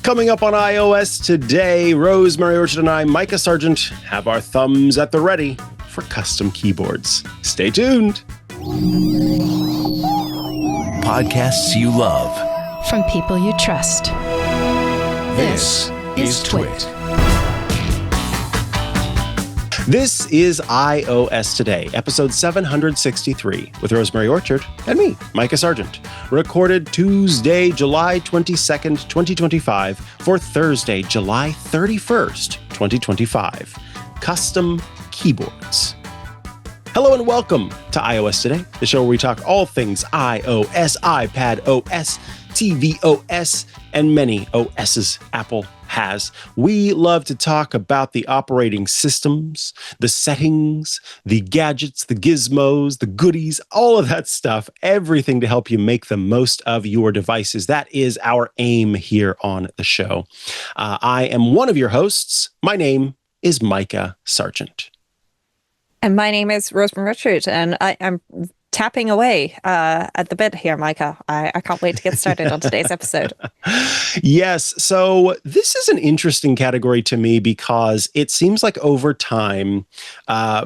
Coming up on iOS today, Rosemary Orchard and I, Micah Sargent, have our thumbs at the ready for custom keyboards. Stay tuned. Podcasts you love. From people you trust. This is Twit. This is iOS Today, episode 763, with Rosemary Orchard and me, Micah Sargent. Recorded Tuesday, July 22nd, 2025, for Thursday, July 31st, 2025. Custom keyboards. Hello and welcome to iOS Today, the show where we talk all things iOS, iPad OS, tvOS, and many OSs Apple has. We love to talk about the operating systems, the settings, the gadgets, the gizmos, the goodies, all of that stuff, everything to help you make the most of your devices. That is our aim here on the show. I am one of your hosts. My name is Micah Sargent. And my name is Rosemary Richard, and I'm tapping away at the bit here, Micah. I can't wait to get started on today's episode. Yes. So this is an interesting category to me because it seems like over time,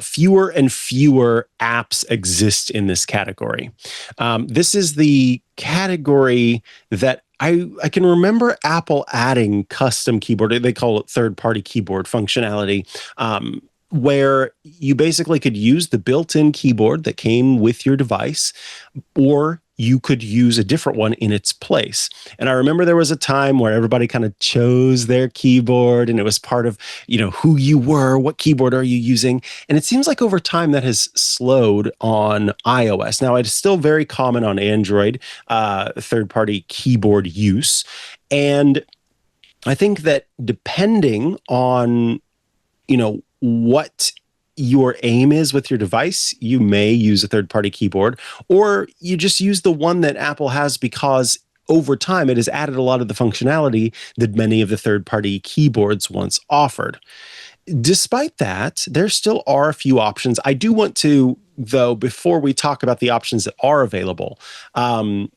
fewer and fewer apps exist in this category. This is the category that I can remember Apple adding custom keyboard. They call it third-party keyboard functionality. Where you basically could use the built-in keyboard that came with your device, or you could use a different one in its place. And I remember there was a time where everybody kind of chose their keyboard, and it was part of, who you were, what keyboard are you using? And it seems like over time that has slowed on iOS. Now, it's still very common on Android, third-party keyboard use. And I think that depending on, what your aim is with your device, you may use a third-party keyboard, or you just use the one that Apple has because over time it has added a lot of the functionality that many of the third-party keyboards once offered. Despite that, there still are a few options. I do want to, though, before we talk about the options that are available, one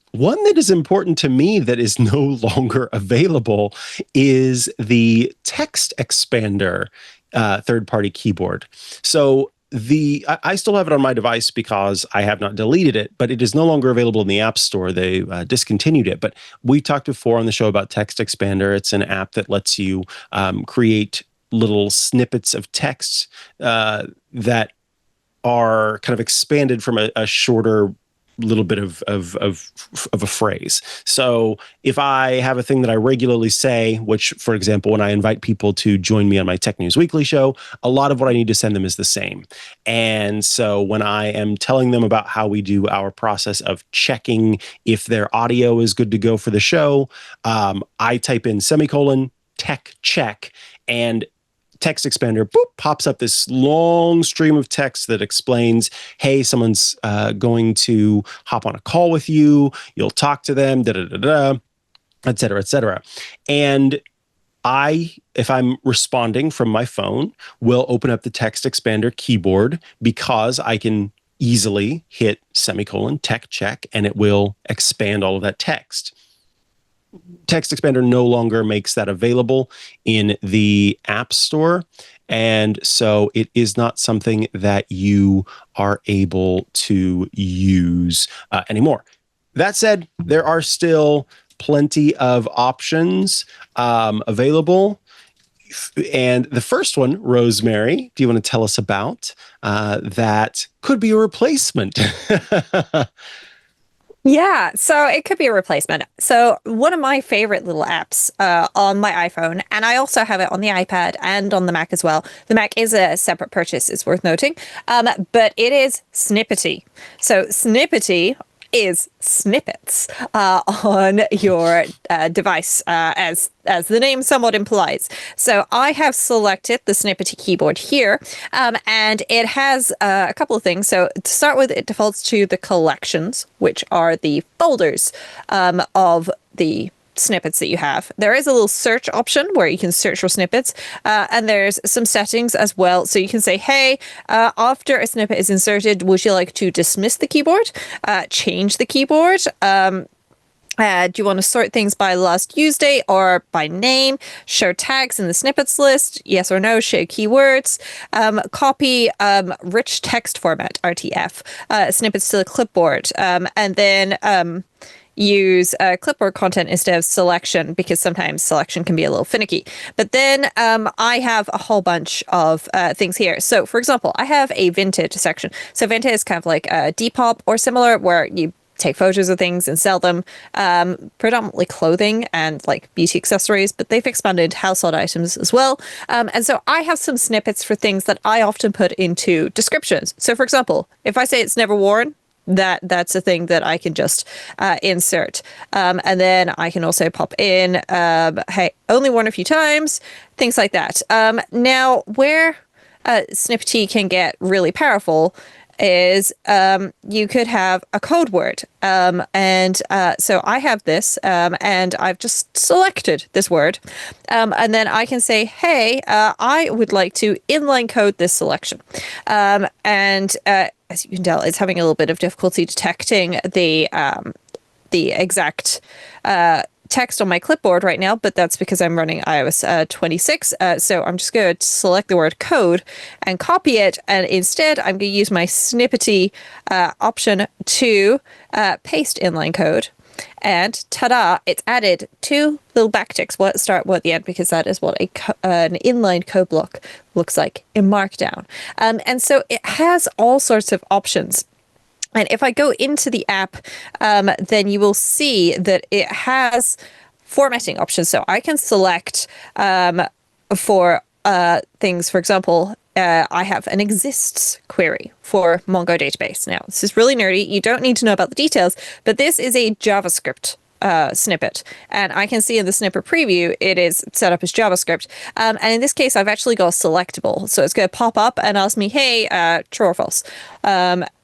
that is important to me that is no longer available is the text expander third-party keyboard. So I still have it on my device because I have not deleted it, but it is no longer available in the App Store. They discontinued it. But we talked before on the show about Text Expander. It's an app that lets you create little snippets of text that are kind of expanded from a shorter little bit of a phrase. So if I have a thing that I regularly say, which, for example, when I invite people to join me on my Tech News Weekly show, a lot of what I need to send them is the same. And so when I am telling them about how we do our process of checking if their audio is good to go for the show, I type in semicolon, tech check, and Text Expander, boop, pops up this long stream of text that explains, hey, someone's going to hop on a call with you, you'll talk to them, et cetera, et cetera. And if I'm responding from my phone, will open up the Text Expander keyboard because I can easily hit semicolon, tech check, and it will expand all of that text. Text Expander no longer makes that available in the App Store, and so it is not something that you are able to use anymore. That said, there are still plenty of options available. And the first one, Rosemary, do you want to tell us about that could be a replacement? Yeah, so it could be a replacement. So one of my favorite little apps on my iPhone, and I also have it on the iPad and on the Mac as well. The Mac is a separate purchase, it's worth noting, but it is Snippety. So Snippety is snippets on your device, as the name somewhat implies. So I have selected the Snippety keyboard here, and it has a couple of things. So to start with, it defaults to the collections, which are the folders of the snippets that you have. There is a little search option where you can search for snippets, and there's some settings as well. So you can say, hey, after a snippet is inserted, would you like to dismiss the keyboard, change the keyboard, Do you want to sort things by last use date or by name? Show tags in the snippets list? Yes or no? Show keywords. Copy rich text format, RTF, snippets to the clipboard. And then use clipboard content instead of selection, because sometimes selection can be a little finicky. But then I have a whole bunch of things here. So for example, I have a vintage section. So vintage is kind of like a Depop or similar, where you take photos of things and sell them, predominantly clothing and like beauty accessories, but they've expanded household items as well. And so I have some snippets for things that I often put into descriptions. So for example, if I say it's never worn, that's a thing that I can just insert. And then I can also pop in, hey, only worn a few times, things like that. Now, where Snippety can get really powerful is you could have a code word. So I have this, and I've just selected this word. And then I can say, hey, I would like to inline code this selection. As you can tell, it's having a little bit of difficulty detecting the exact text on my clipboard right now, but that's because I'm running iOS 26. So I'm just going to select the word code and copy it. And instead, I'm going to use my Snippety option to paste inline code. And ta-da, it's added 2 little backticks, one at the start, one at the end, because that is what an inline code block looks like in Markdown. And so it has all sorts of options. And if I go into the app, then you will see that it has formatting options. So I can select for things, for example, I have an exists query for Mongo database. Now, this is really nerdy. You don't need to know about the details, but this is a JavaScript snippet. And I can see in the snippet preview, it is set up as JavaScript. And in this case, I've actually got a selectable. So it's going to pop up and ask me, hey, true or false,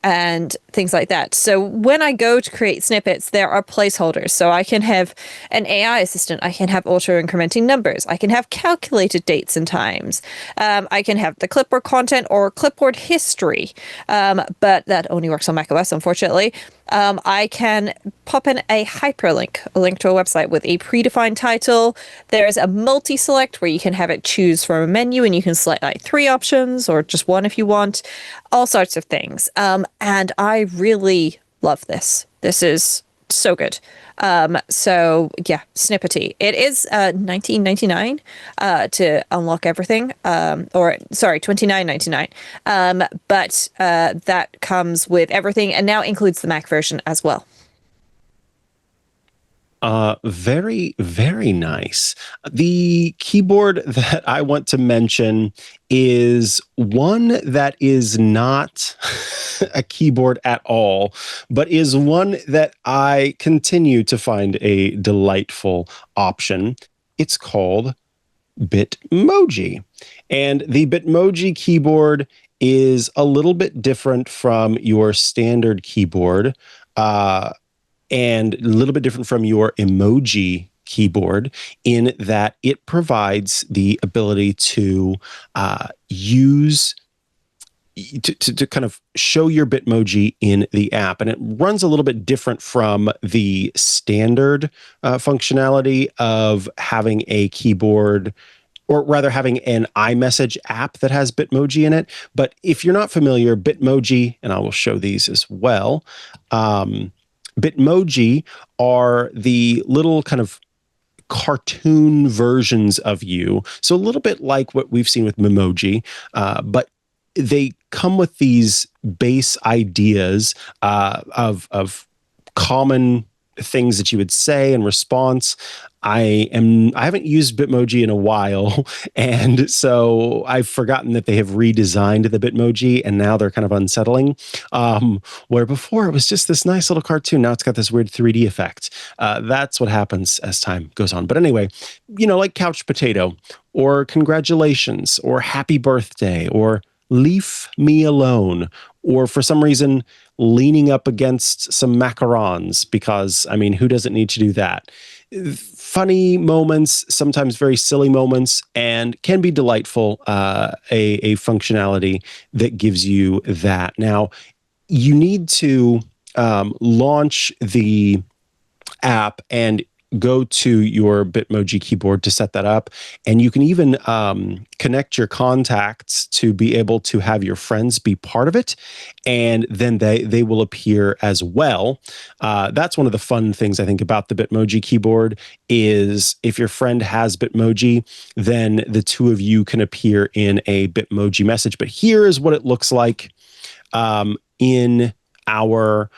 and things like that. So when I go to create snippets, there are placeholders. So I can have an AI assistant. I can have auto-incrementing numbers. I can have calculated dates and times. I can have the clipboard content or clipboard history, but that only works on macOS, unfortunately. I can pop in a hyperlink, a link to a website with a predefined title. There's a multi-select where you can have it choose from a menu, and you can select like 3 options or just 1 if you want, all sorts of things. And I really love this. This is so good. So yeah, Snippety. It is $19.99 to unlock everything. Or sorry, $29.99. But that comes with everything, and now includes the Mac version as well. Very, very nice. The keyboard that I want to mention is one that is not a keyboard at all, but is one that I continue to find a delightful option. It's called Bitmoji. And the Bitmoji keyboard is a little bit different from your standard keyboard. And a little bit different from your emoji keyboard in that it provides the ability to use to kind of show your Bitmoji in the app. And it runs a little bit different from the standard functionality of having a keyboard, or rather having an iMessage app that has Bitmoji in it. But if you're not familiar, Bitmoji, and I will show these as well, Bitmoji are the little kind of cartoon versions of you. So a little bit like what we've seen with Memoji, but they come with these base ideas of common things that you would say in response. I haven't used Bitmoji in a while, and so I've forgotten that they have redesigned the Bitmoji, and now they're kind of unsettling. Where before it was just this nice little cartoon, now it's got this weird 3D effect. That's what happens as time goes on. But anyway, like couch potato, or congratulations, or happy birthday, or leave me alone, or for some reason leaning up against some macarons, because who doesn't need to do that? Funny moments, sometimes very silly moments, and can be delightful, a functionality that gives you that. Now, you need to launch the app and go to your Bitmoji keyboard to set that up. And you can even connect your contacts to be able to have your friends be part of it. And then they will appear as well. That's one of the fun things I think about the Bitmoji keyboard is if your friend has Bitmoji, then the two of you can appear in a Bitmoji message. But here is what it looks like in our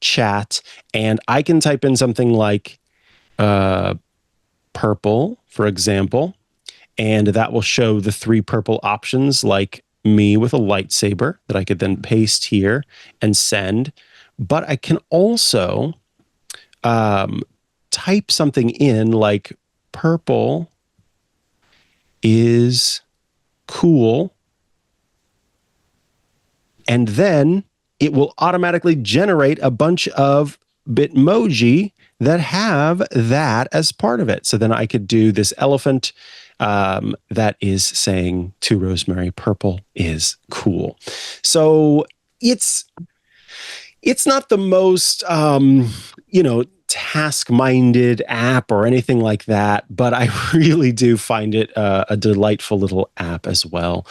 chat. And I can type in something like purple, for example, and that will show the 3 purple options like me with a lightsaber that I could then paste here and send. But I can also type something in like purple is cool, and then it will automatically generate a bunch of Bitmoji that have that as part of it. So then I could do this elephant that is saying to Rosemary, purple is cool. So it's not the most, task-minded app or anything like that, but I really do find it a delightful little app as well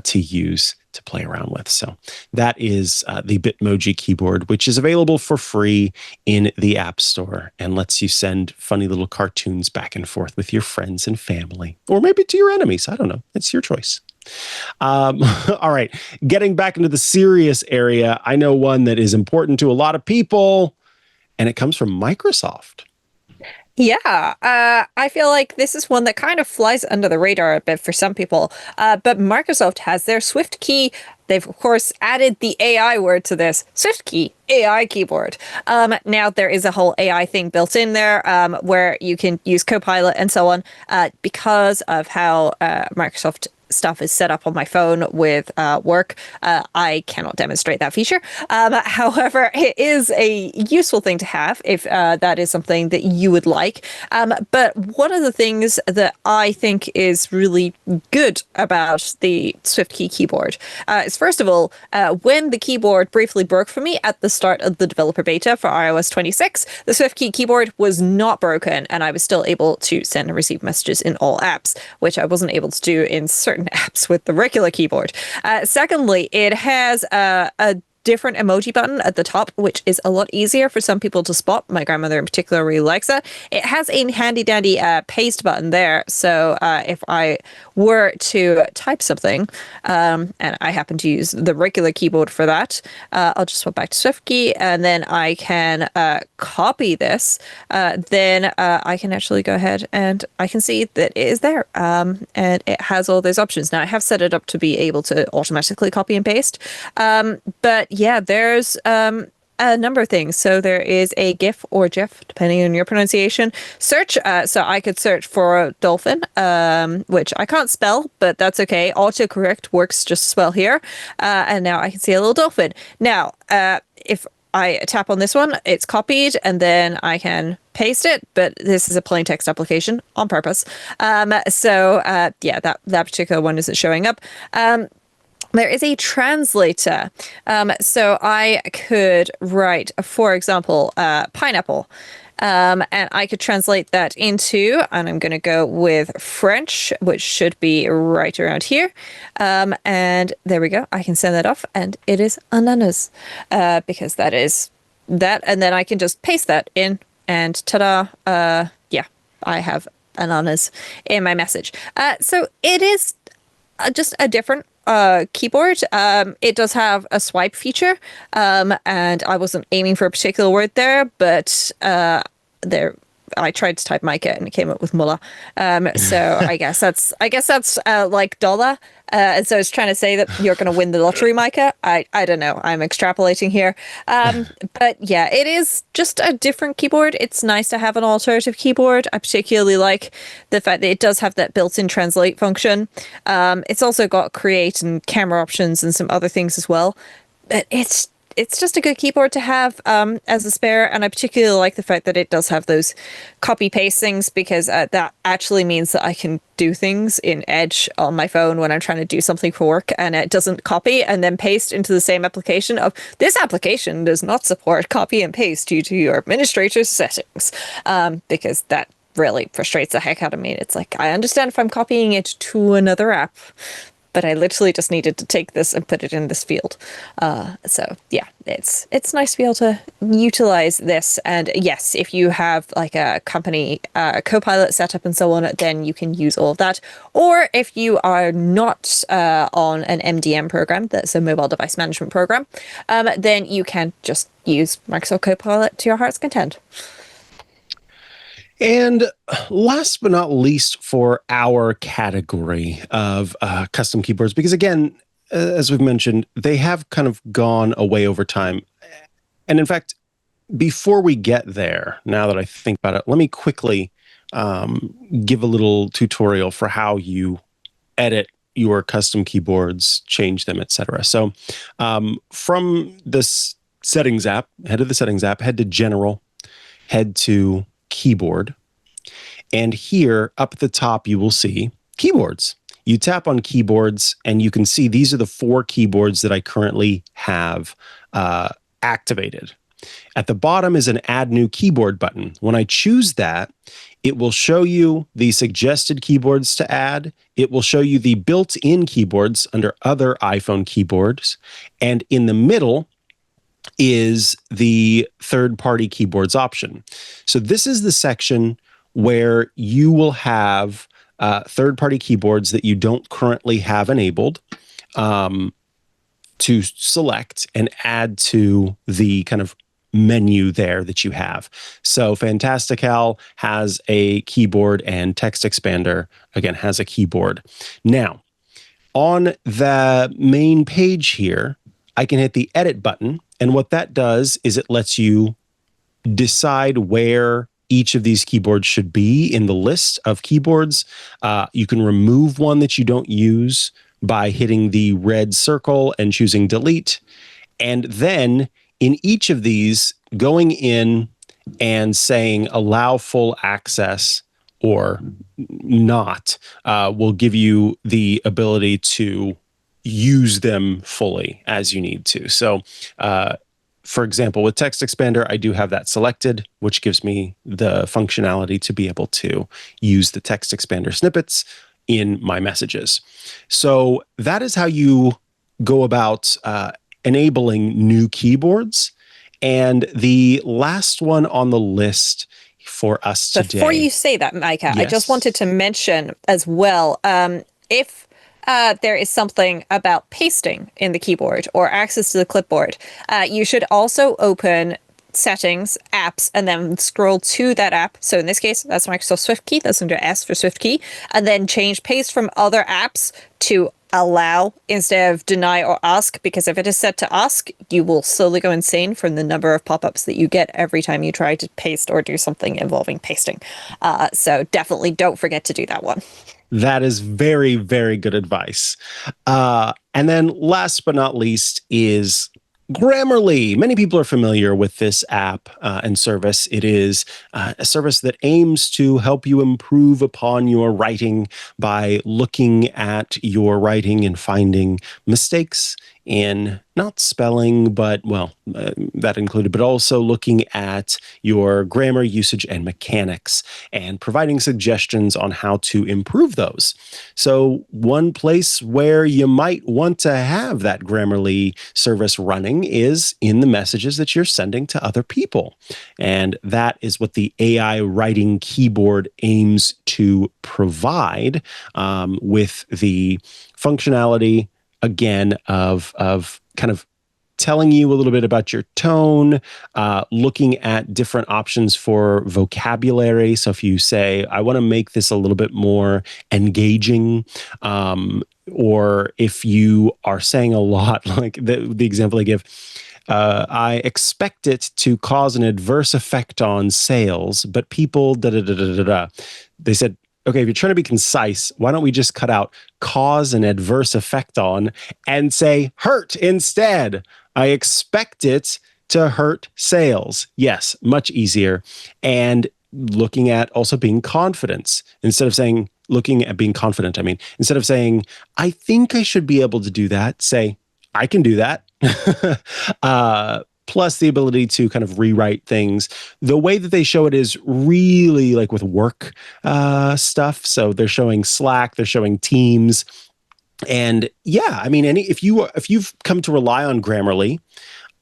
to use to play around with. So that is the Bitmoji keyboard, which is available for free in the App Store and lets you send funny little cartoons back and forth with your friends and family, or maybe to your enemies. I don't know. It's your choice. All right. Getting back into the serious area, I know one that is important to a lot of people, and it comes from Microsoft. Yeah, I feel like this is one that kind of flies under the radar a bit for some people, but Microsoft has their SwiftKey. They've, of course, added the AI word to this, SwiftKey AI keyboard. Now, there is a whole AI thing built in there where you can use Copilot and so on because of how Microsoft stuff is set up on my phone with work. I cannot demonstrate that feature. However, it is a useful thing to have if that is something that you would like. But one of the things that I think is really good about the SwiftKey keyboard is, first of all, when the keyboard briefly broke for me at the start of the developer beta for iOS 26, the SwiftKey keyboard was not broken, and I was still able to send and receive messages in all apps, which I wasn't able to do in certain apps with the regular keyboard. Secondly, it has a different emoji button at the top, which is a lot easier for some people to spot. My grandmother in particular really likes that. It has a handy dandy paste button there. So if I were to type something, and I happen to use the regular keyboard for that, I'll just swap back to SwiftKey, and then I can copy this. Then I can actually go ahead and I can see that it is there. And it has all those options. Now, I have set it up to be able to automatically copy and paste. But yeah, there's a number of things. So there is a GIF or GIF, depending on your pronunciation, search. So I could search for dolphin, which I can't spell, but that's okay. Autocorrect works just as well here. And now I can see a little dolphin. Now, if I tap on this one, it's copied, and then I can paste it, but this is a plain text application on purpose. So yeah, that particular one isn't showing up. There is a translator. So I could write, for example, pineapple. And I could translate that into, and I'm going to go with French, which should be right around here. And there we go. I can send that off, and it is ananas, because that is that. And then I can just paste that in, and ta-da. Yeah, I have ananas in my message. So it is just a different keyboard. It does have a swipe feature, and I wasn't aiming for a particular word there, but there I tried to type Mikah and it came up with mullah. So I guess that's like dollar. And so it's trying to say that you're going to win the lottery, Mikah. I don't know. I'm extrapolating here. But yeah, it is just a different keyboard. It's nice to have an alternative keyboard. I particularly like the fact that it does have that built-in translate function. It's also got create and camera options and some other things as well. But it's it's just a good keyboard to have as a spare. And I particularly like the fact that it does have those copy paste things, because that actually means that I can do things in Edge on my phone when I'm trying to do something for work, and it doesn't copy and then paste into the same application of this application does not support copy and paste due to your administrator's settings, because that really frustrates the heck out of me. It's like, I understand if I'm copying it to another app, but I literally just needed to take this and put it in this field. So yeah, it's nice to be able to utilize this. And yes, if you have like a company Copilot setup and so on, then you can use all of that. Or if you are not on an MDM program, that's a mobile device management program, then you can just use Microsoft Copilot to your heart's content. And last but not least for our category of custom keyboards, because again, as we've mentioned, they have kind of gone away over time. And in fact, before we get there, now that I think about it, let me quickly give a little tutorial for how you edit your custom keyboards, change them, etc. So from this settings app, head to the settings app, head to general, head to keyboard. And here up at the top, you will see keyboards. You tap on keyboards and you can see these are the 4 keyboards that I currently have activated. At the bottom is an add new keyboard button. When I choose that, it will show you the suggested keyboards to add. It will show you the built-in keyboards under other iPhone keyboards. And in the middle is the third-party keyboards option. So this is the section where you will have third-party keyboards that you don't currently have enabled to select and add to the kind of menu there that you have. So Fantastical has a keyboard and Text Expander, again, has a keyboard. Now, on the main page here, I can hit the edit button. And what that does is it lets you decide where each of these keyboards should be in the list of keyboards. You can remove one that you don't use by hitting the red circle and choosing delete. And then in each of these, going in and saying allow full access or not will give you the ability to use them fully as you need to. So, for example, with Text Expander, I do have that selected, which gives me the functionality to be able to use the Text Expander snippets in my messages. So that is how you go about enabling new keyboards. And the last one on the list for us today. Before you say that, Micah, I just wanted to mention as well, if there is something about pasting in the keyboard or access to the clipboard, you should also open settings, apps, and then scroll to that app. So in this case, that's Microsoft SwiftKey. That's under S for SwiftKey. And then change paste from other apps to allow instead of deny or ask, because if it is set to ask, you will slowly go insane from the number of pop-ups that you get every time you try to paste or do something involving pasting. So definitely don't forget to do that one. That is very, very good advice. And then last but not least is Grammarly. Many people are familiar with this app and service. It is a service that aims to help you improve upon your writing by looking at your writing and finding mistakes in not spelling, but, well, that included, but also looking at your grammar usage and mechanics and providing suggestions on how to improve those. So one place where you might want to have that Grammarly service running is in the messages that you're sending to other people. And that is what the AI writing keyboard aims to provide with the functionality, again, of kind of telling you a little bit about your tone, looking at different options for vocabulary. So if you say, I want to make this a little bit more engaging, or if you are saying a lot, like the example I give, I expect it to cause an adverse effect on sales, but people, They said, okay, if you're trying to be concise, why don't we just cut out cause an adverse effect on and say hurt instead? I expect it to hurt sales. Yes, much easier. And looking at also being confident instead of saying, looking at being confident, I mean, instead of saying, I think I should be able to do that, say, I can do that. Plus the ability to kind of rewrite things. The way that they show it is really like with work stuff. So they're showing Slack, they're showing Teams. And yeah, I mean, if you've come to rely on Grammarly,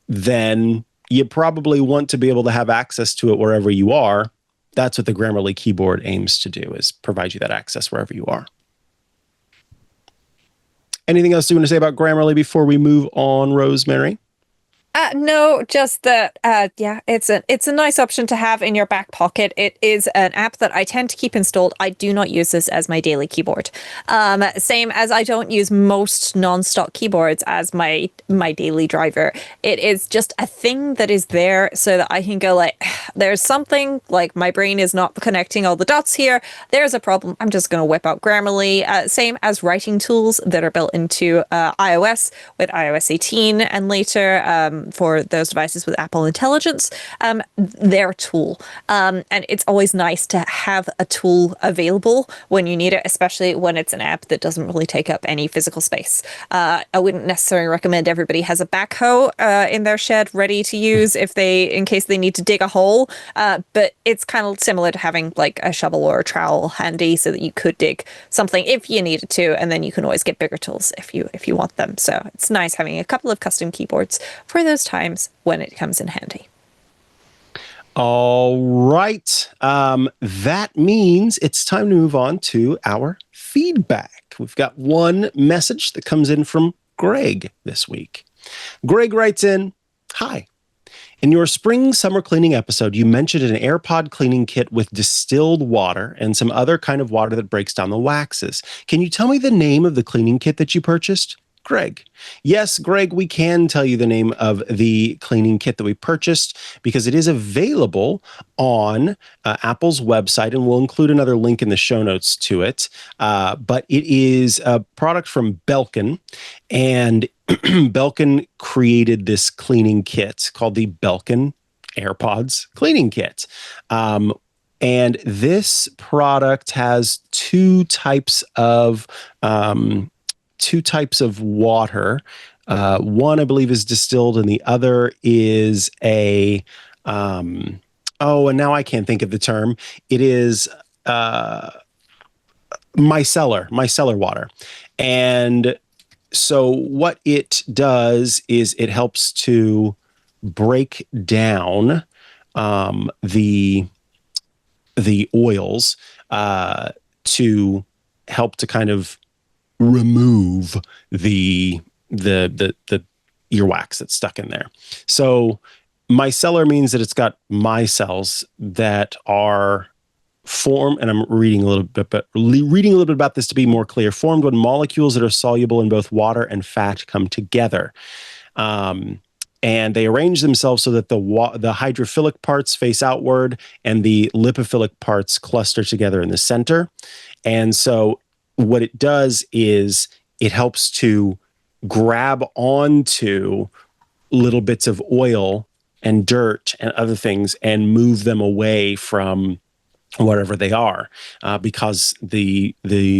then you probably want to be able to have access to it wherever you are. That's what the Grammarly keyboard aims to do, is provide you that access wherever you are. Anything else you want to say about Grammarly before we move on, Rosemary? No, just that, yeah, it's a nice option to have in your back pocket. It is an app that I tend to keep installed. I do not use this as my daily keyboard. Same as I don't use most non-stock keyboards as my daily driver. It is just a thing that is there so that I can go like, there's something, like my brain is not connecting all the dots here. There's a problem. I'm just going to whip out Grammarly. Same as writing tools that are built into iOS with iOS 18 and later, for those devices with Apple Intelligence, their tool. And it's always nice to have a tool available when you need it, especially when it's an app that doesn't really take up any physical space. I wouldn't necessarily recommend everybody has a backhoe in their shed ready to use in case they need to dig a hole. But it's kind of similar to having like a shovel or a trowel handy so that you could dig something if you needed to, and then you can always get bigger tools if you want them. So it's nice having a couple of custom keyboards for those times when it comes in handy. All right. That means it's time to move on to our feedback. We've got one message that comes in from Greg this week. Greg writes in, "Hi. In your spring summer cleaning episode, you mentioned an AirPod cleaning kit with distilled water and some other kind of water that breaks down the waxes. Can you tell me the name of the cleaning kit that you purchased?" Greg. Yes, Greg, we can tell you the name of the cleaning kit that we purchased because it is available on Apple's website, and we'll include another link in the show notes to it. But it is a product from Belkin, and Belkin created this cleaning kit called the Belkin AirPods cleaning kit. And this product has two types of water. One, I believe, is distilled, and the other is and now I can't think of the term. It is micellar water. And so what it does is it helps to break down the oils to help to kind of remove the earwax that's stuck in there. So micellar means that it's got micelles that are formed, and I'm reading a little bit about this to be more clear, formed when molecules that are soluble in both water and fat come together. And they arrange themselves so that the hydrophilic parts face outward and the lipophilic parts cluster together in the center. And so what it does is it helps to grab onto little bits of oil and dirt and other things and move them away from wherever they are, because the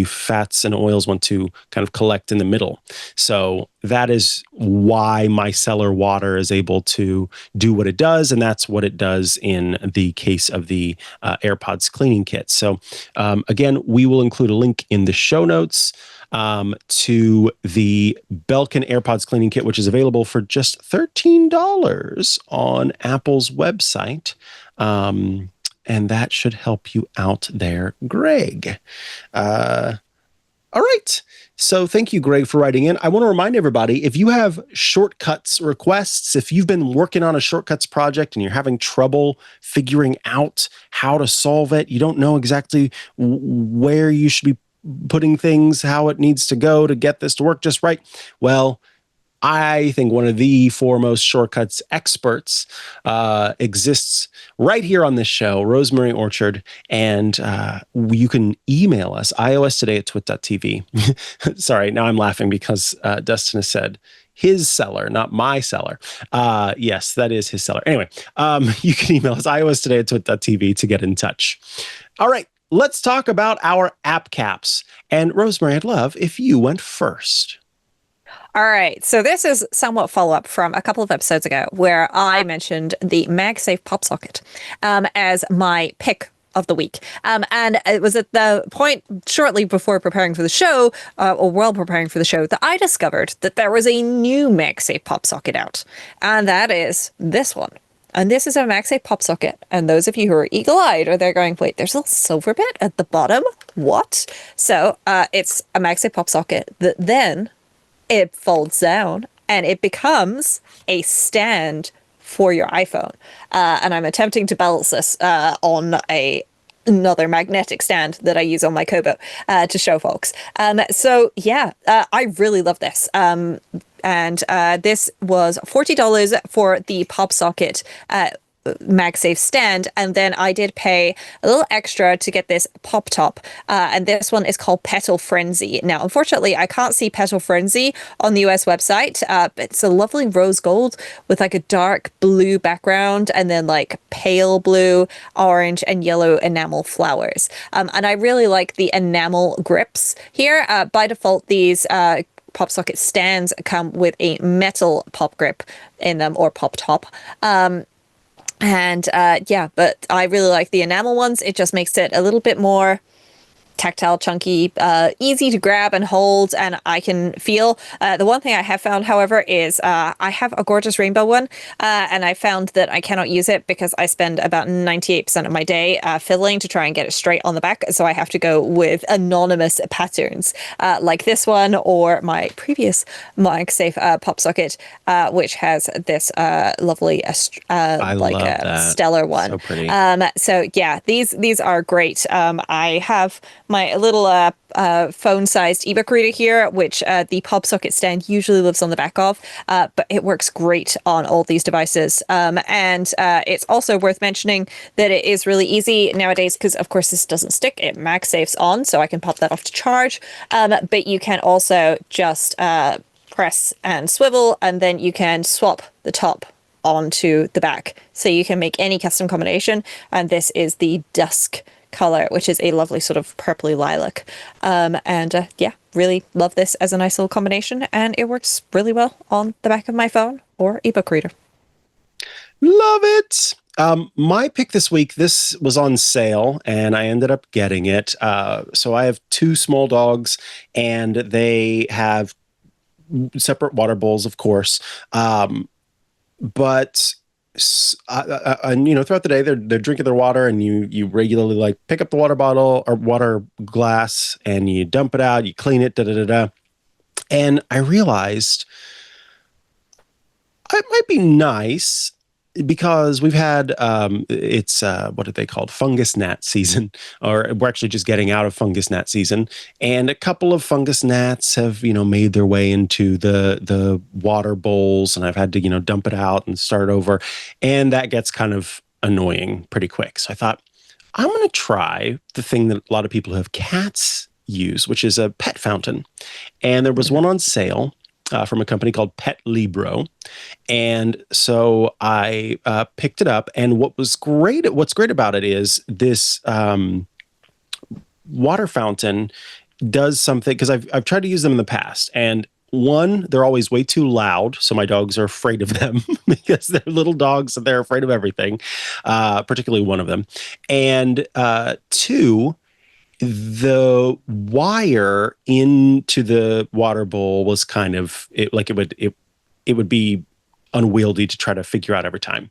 fats and oils want to kind of collect in the middle. So that is why micellar water is able to do what it does, and that's what it does in the case of the AirPods cleaning kit. So again, we will include a link in the show notes to the Belkin AirPods cleaning kit, which is available for just $13 on Apple's website. And that should help you out there, Greg. All right. So thank you, Greg, for writing in. I want to remind everybody, if you have shortcuts requests, if you've been working on a shortcuts project and you're having trouble figuring out how to solve it, you don't know exactly where you should be putting things, how it needs to go to get this to work just right, well, I think one of the foremost shortcuts experts exists right here on this show, Rosemary Orchard, and you can email us, iOStoday@twit.tv. Sorry, now I'm laughing because Dustin has said his seller, not my seller. Yes, that is his seller. Anyway, you can email us, iOStoday@twit.tv to get in touch. All right, let's talk about our app caps. And Rosemary, I'd love if you went first. All right, so this is somewhat follow-up from a couple of episodes ago where I mentioned the MagSafe pop socket as my pick of the week. And it was at the point shortly before preparing for the show, or while preparing for the show, that I discovered that there was a new MagSafe pop socket out. And that is this one. And this is a MagSafe pop socket. And those of you who are eagle-eyed are there going, wait, there's a little silver bit at the bottom? What? So it's a MagSafe pop socket that then it folds down and it becomes a stand for your iPhone. And I'm attempting to balance this on another magnetic stand that I use on my Kobo to show folks. So yeah, I really love this. And this was $40 for the pop socket MagSafe stand, and then I did pay a little extra to get this pop top, and this one is called Petal Frenzy. Now unfortunately I can't see Petal Frenzy on the US website. It's a lovely rose gold with like a dark blue background and then like pale blue, orange and yellow enamel flowers, and I really like the enamel grips here. By default these pop socket stands come with a metal pop grip in them, or pop top. Yeah, but I really like the enamel ones. It just makes it a little bit more tactile, chunky, easy to grab and hold, and I can feel. The one thing I have found, however, is I have a gorgeous rainbow one, and I found that I cannot use it because I spend about 98% of my day fiddling to try and get it straight on the back, so I have to go with anonymous patterns like this one or my previous MagSafe pop socket, which has this lovely stellar one. So pretty. So yeah, these are great. I have my little phone-sized ebook reader here, which the pop socket stand usually lives on the back of, but it works great on all these devices. And it's also worth mentioning that it is really easy nowadays because, of course, this doesn't stick. It MagSafes on, so I can pop that off to charge. But you can also just press and swivel, and then you can swap the top onto the back. So you can make any custom combination, and this is the dusk color, which is a lovely sort of purpley lilac. Yeah, really love this as a nice little combination, and it works really well on the back of my phone or ebook reader. Love it. My pick this week, this was on sale and I ended up getting it. So I have two small dogs and they have separate water bowls, of course. But throughout the day they're drinking their water, and you regularly like pick up the water bottle or water glass and you dump it out, you clean it, and I realized it might be nice because we've had it's what are they called, fungus gnat season, or we're actually just getting out of fungus gnat season, and a couple of fungus gnats have made their way into the water bowls, and I've had to dump it out and start over, and that gets kind of annoying pretty quick. So I thought I'm going to try the thing that a lot of people who have cats use, which is a pet fountain, and there was one on sale from a company called Pet Libro. And so I picked it up, and what's great about it is this water fountain does something, because I've tried to use them in the past, and one, they're always way too loud, so my dogs are afraid of them because they're little dogs and they're afraid of everything, particularly one of them. And two, the wire into the water bowl was kind of it would be unwieldy to try to figure out every time.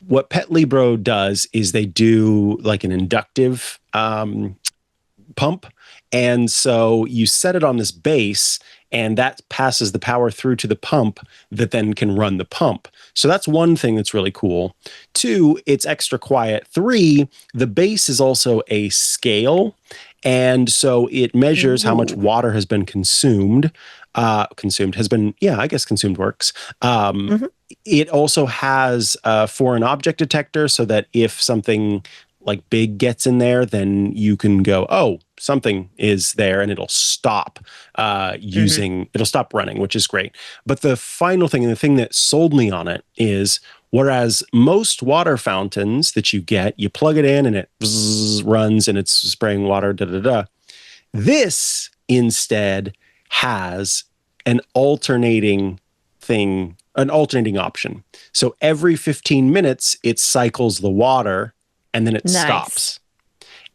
What Pet Libro does is they do like an inductive pump, and so you set it on this base, and that passes the power through to the pump that then can run the pump. So that's one thing that's really cool. Two, it's extra quiet. Three, the base is also a scale, and so it measures how much water has been consumed. consumed has been, yeah, I guess consumed works. It also has a foreign object detector so that if something like big gets in there, then you can go, oh, something is there, and it'll stop it'll stop running, which is great. But the final thing, and the thing that sold me on it is, whereas most water fountains that you get, you plug it in and it runs and it's spraying water, da da da. This instead has an alternating option. So every 15 minutes, it cycles the water and then it stops.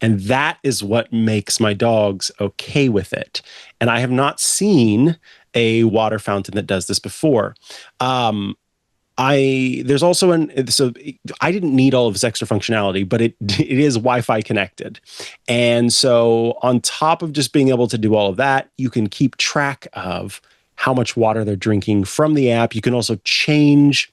And that is what makes my dogs okay with it. And I have not seen a water fountain that does this before. There's also so I didn't need all of this extra functionality, but it is Wi-Fi connected. And so on top of just being able to do all of that, you can keep track of how much water they're drinking from the app. You can also change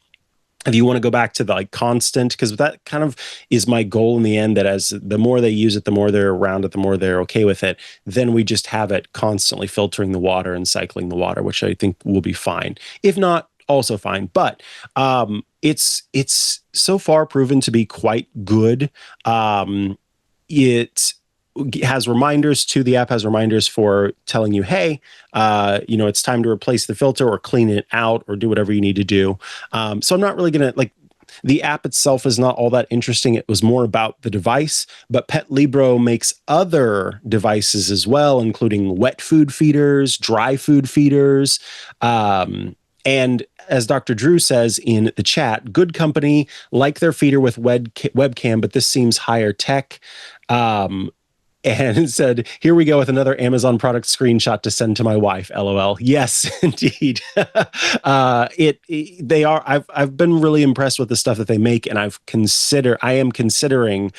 if you want to go back to the like constant, because that kind of is my goal in the end, that as the more they use it, the more they're around it, the more they're okay with it, then we just have it constantly filtering the water and cycling the water, which I think will be fine. If not, also fine. But it's so far proven to be quite good. It has reminders too. The app has reminders for telling you, hey, it's time to replace the filter or clean it out or do whatever you need to do. So I'm not really going to like, the app itself is not all that interesting. It was more about the device, but Pet Libro makes other devices as well, including wet food feeders, dry food feeders. And as Dr. Drew says in the chat, good company, like their feeder with webcam, but this seems higher tech. And said, here we go with another Amazon product screenshot to send to my wife. LOL. Yes, indeed. They are. I've been really impressed with the stuff that they make, and I am considering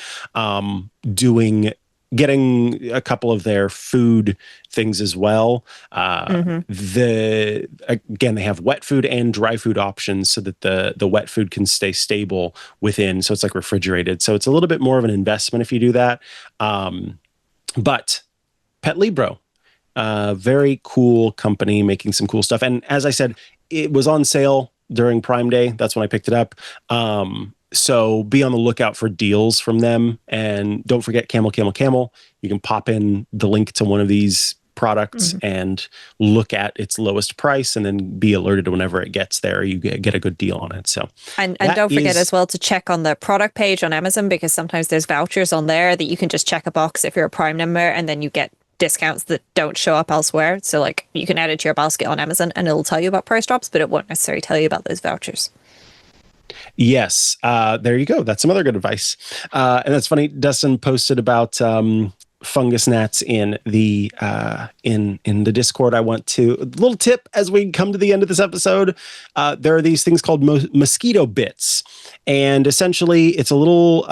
getting a couple of their food things as well. Again, they have wet food and dry food options so that the wet food can stay stable within. So it's like refrigerated. So it's a little bit more of an investment if you do that. But Pet Libro, very cool company making some cool stuff. And as I said, it was on sale during Prime Day. That's when I picked it up. So be on the lookout for deals from them. And don't forget Camel, Camel, Camel. You can pop in the link to one of these products and look at its lowest price and then be alerted whenever it gets there. You get a good deal on it. So and don't forget as well to check on the product page on Amazon, because sometimes there's vouchers on there that you can just check a box if you're a Prime member, and then you get discounts that don't show up elsewhere. So like you can add it to your basket on Amazon and it'll tell you about price drops, but it won't necessarily tell you about those vouchers. Yes, there you go. That's some other good advice. And that's funny. Dustin posted about fungus gnats in the Discord. I want to a little tip as we come to the end of this episode. There are these things called mosquito bits, and essentially it's a little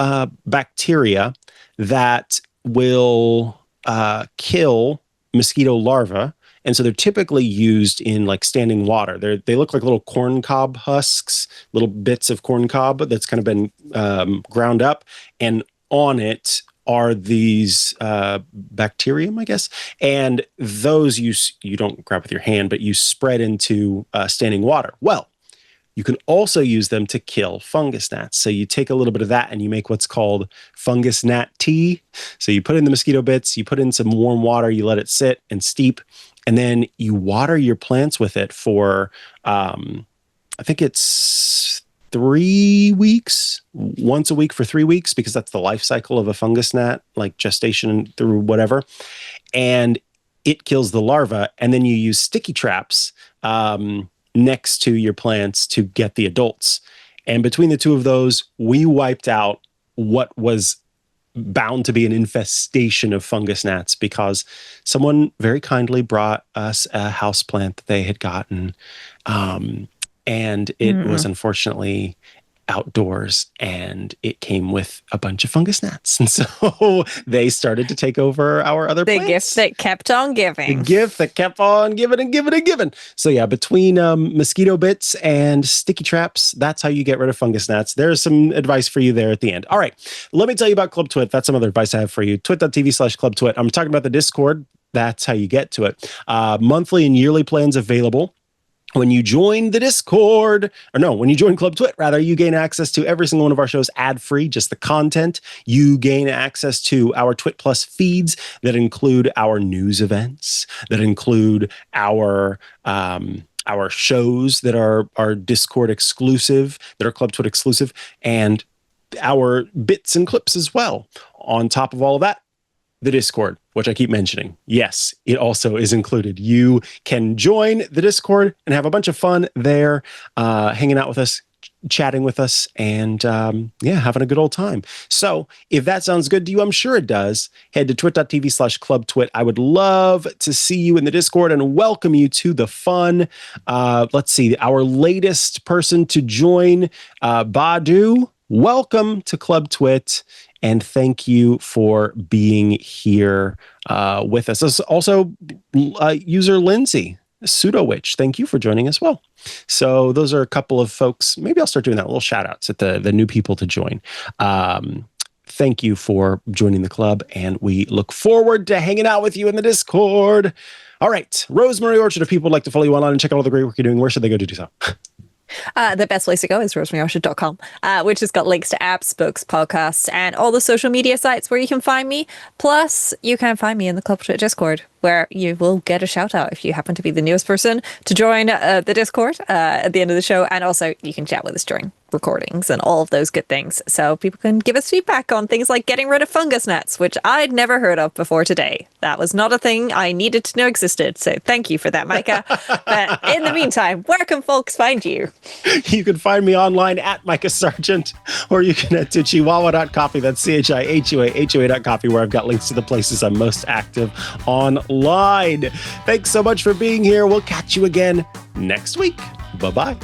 bacteria that will kill mosquito larvae. And so they're typically used in like standing water. They look like little corn cob husks, little bits of corn cob that's kind of been ground up, and on it are these bacterium, I guess. And those you don't grab with your hand, but you spread into standing water. Well, you can also use them to kill fungus gnats. So you take a little bit of that and you make what's called fungus gnat tea. So you put in the mosquito bits, you put in some warm water, you let it sit and steep, and then you water your plants with it for, I think it's 3 weeks, once a week for 3 weeks, because that's the life cycle of a fungus gnat, like gestation through whatever. And it kills the larva. And then you use sticky traps next to your plants to get the adults. And between the two of those, we wiped out what was bound to be an infestation of fungus gnats, because someone very kindly brought us a house plant that they had gotten. And it was unfortunately outdoors, and it came with a bunch of fungus gnats. And so they started to take over our other plants. The gift that kept on giving. The gift that kept on giving and giving and giving. So yeah, between mosquito bits and sticky traps, that's how you get rid of fungus gnats. There's some advice for you there at the end. All right, let me tell you about Club Twit. That's some other advice I have for you. Twit.tv/Club Twit. I'm talking about the Discord. That's how you get to it. Monthly and yearly plans available. When you join the Discord, when you join Club Twit, rather, you gain access to every single one of our shows ad-free, just the content. You gain access to our Twit Plus feeds that include our news events, that include our shows that are Discord exclusive, that are Club Twit exclusive, and our bits and clips as well. On top of all of that, the Discord, which I keep mentioning. Yes, it also is included. You can join the Discord and have a bunch of fun there, hanging out with us, chatting with us, and having a good old time. So if that sounds good to you, I'm sure it does, head to twit.tv/clubtwit. I would love to see you in the Discord and welcome you to the fun. Let's see, our latest person to join, Badu. Welcome to Club Twit. And thank you for being here with us. There's also user Lindsay, Pseudo Witch. Thank you for joining as well. So those are a couple of folks. Maybe I'll start doing that. Little shout outs at the new people to join. Thank you for joining the club, and we look forward to hanging out with you in the Discord. All right, Rosemary Orchard, if people would like to follow you online and check out all the great work you're doing, where should they go to do so? The best place to go is rosemaryosher.com, which has got links to apps, books, podcasts, and all the social media sites where you can find me. Plus, you can find me in the Club Twit Discord, where you will get a shout out if you happen to be the newest person to join the Discord at the end of the show. And also, you can chat with us during recordings and all of those good things. So people can give us feedback on things like getting rid of fungus nets, which I'd never heard of before today. That was not a thing I needed to know existed. So thank you for that, Mikah. But in the meantime, where can folks find you? You can find me online at Mikah Sargent, or you can head to chihuahua.coffee. That's CHIHUAHUA.coffee, where I've got links to the places I'm most active online. Thanks so much for being here. We'll catch you again next week. Bye-bye.